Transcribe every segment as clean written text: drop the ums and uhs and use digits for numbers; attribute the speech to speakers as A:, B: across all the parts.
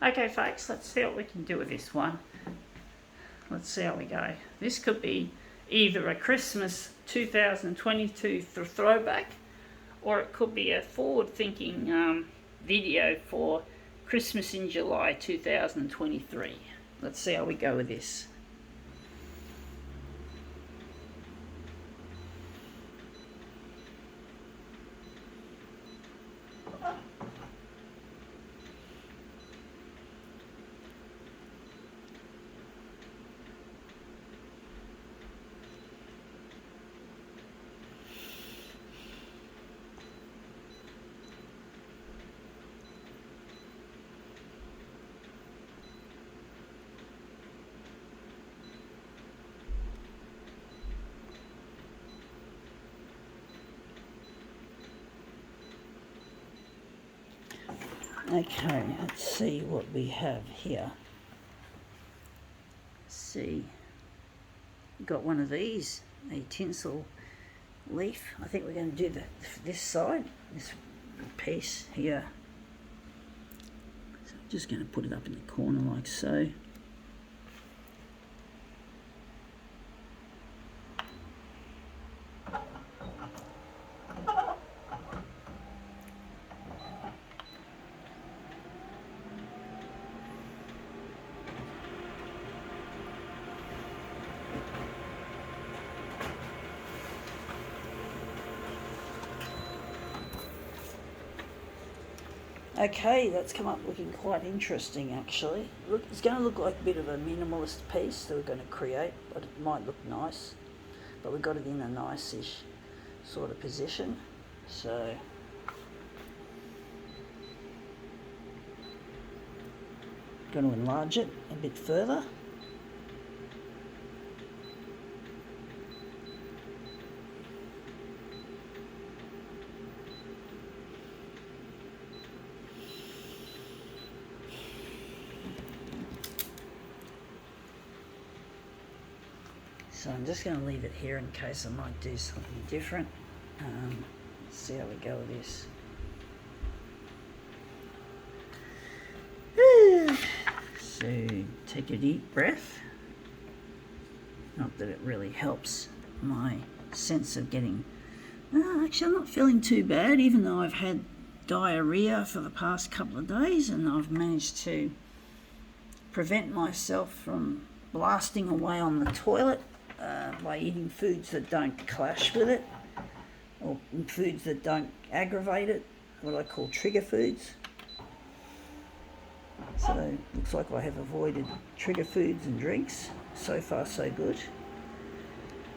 A: Okay folks, let's see what we can do with this one. Let's see how we go. This could be either a Christmas 2022 throwback, or it could be a forward-thinking video for Christmas in July 2023. Let's see how we go with this. Okay, let's see what we have here. Let's see, got one of these, a tinsel leaf. I think we're going to do this side, this piece here. So I'm just going to put it up in the corner like so. Okay, that's come up looking quite interesting actually. Look, it's going to look like a bit of a minimalist piece that we're going to create, but it might look nice. But we've got it in a nice-ish sort of position. So going to enlarge it a bit further. So I'm just going to leave it here in case I might do something different. Let's see how we go with this. So take a deep breath. Not that it really helps my sense of getting... actually, I'm not feeling too bad, even though I've had diarrhea for the past couple of days, and I've managed to prevent myself from blasting away on the toilet by eating foods that don't clash with it, or foods that don't aggravate it, what I call trigger foods. So looks like I have avoided trigger foods and drinks. So far so good.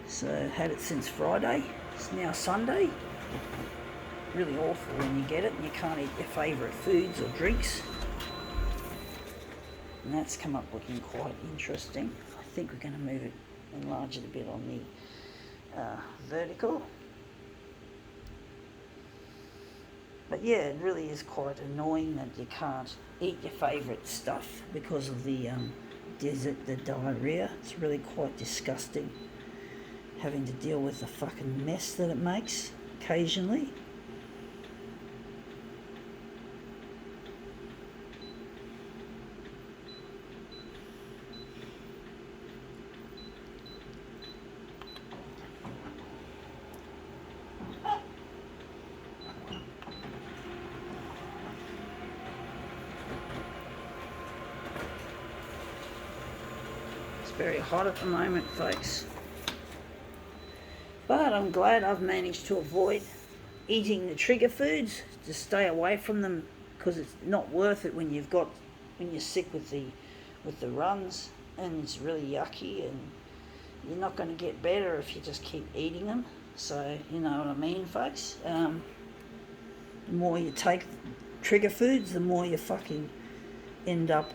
A: So had it since Friday. It's now Sunday. Really awful when you get it and you can't eat your favourite foods or drinks. And that's come up looking quite interesting. I think we're going to move it, enlarge it a bit on the vertical. But yeah, it really is quite annoying that you can't eat your favourite stuff because of the diarrhea. It's really quite disgusting having to deal with the fucking mess that it makes occasionally. Very hot at the moment, folks, but I'm glad I've managed to avoid eating the trigger foods, to stay away from them, because it's not worth it when you're sick with the runs, and it's really yucky, and you're not going to get better if you just keep eating them. So you know what I mean, folks. The more you take trigger foods, the more you fucking end up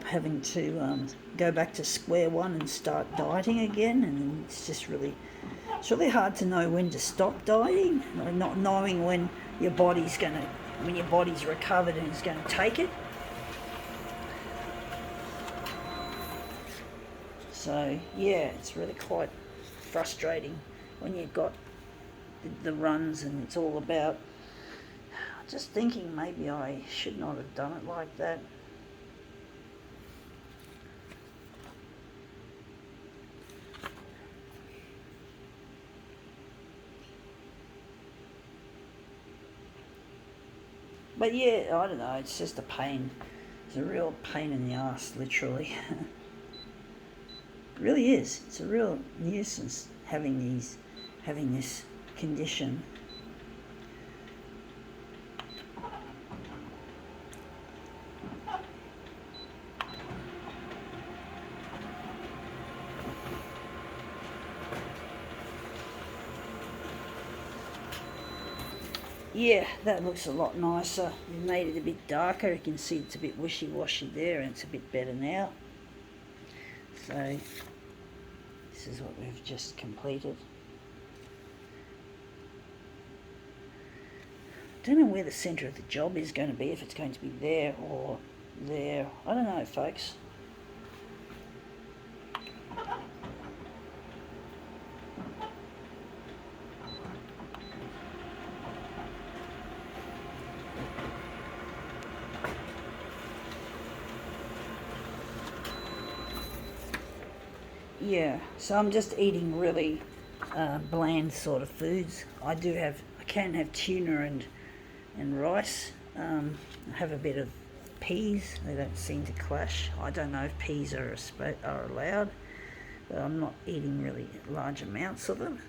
A: having to go back to square one and start dieting again, and it's really hard to know when to stop dieting, not knowing when your body's recovered and is going to take it. So yeah, it's really quite frustrating when you've got the runs and it's all about Just thinking maybe I should not have done it like that. But yeah, I don't know, it's just a pain. It's a real pain in the ass, literally. It really is. It's a real nuisance having this condition. Yeah, that looks a lot nicer. We've made it a bit darker. You can see it's a bit wishy-washy there, and it's a bit better now. So this is what we've just completed. Don't know where the centre of the job is going to be, if it's going to be there or there. I don't know, folks. Yeah, so I'm just eating really bland sort of foods. I can have tuna and rice. I have a bit of peas. They don't seem to clash. I don't know if peas are allowed, but I'm not eating really large amounts of them.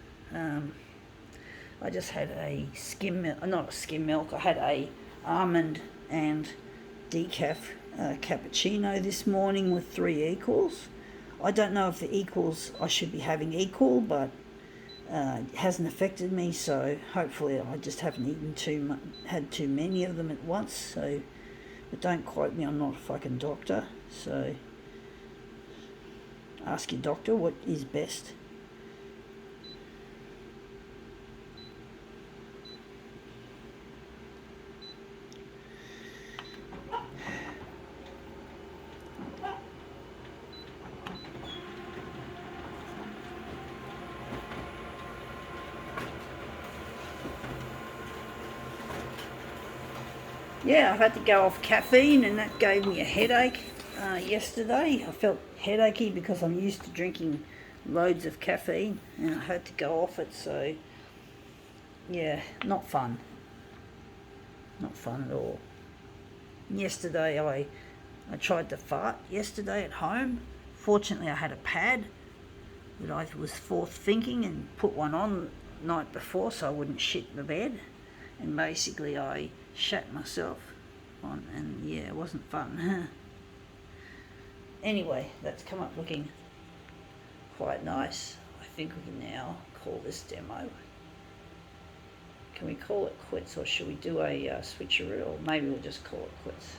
A: I just had a skim milk, not a skim milk. I had a almond and decaf cappuccino this morning with 3 equals. I don't know if the equals I should be having equal, but it hasn't affected me, so hopefully I just haven't had too many of them at once. So, but don't quote me, I'm not a fucking doctor, so ask your doctor what is best. Yeah, I've had to go off caffeine, and that gave me a headache yesterday. I felt headachy because I'm used to drinking loads of caffeine, and I had to go off it, so yeah, not fun. Not fun at all. Yesterday I tried to fart yesterday at home. Fortunately I had a pad that I was thinking and put one on the night before so I wouldn't shit the bed. And basically I shat myself on, and yeah, it wasn't fun. Anyway, that's come up looking quite nice. I think we can now call this demo. Can we call it quits, or should we do a switcheroo, or maybe we'll just call it quits?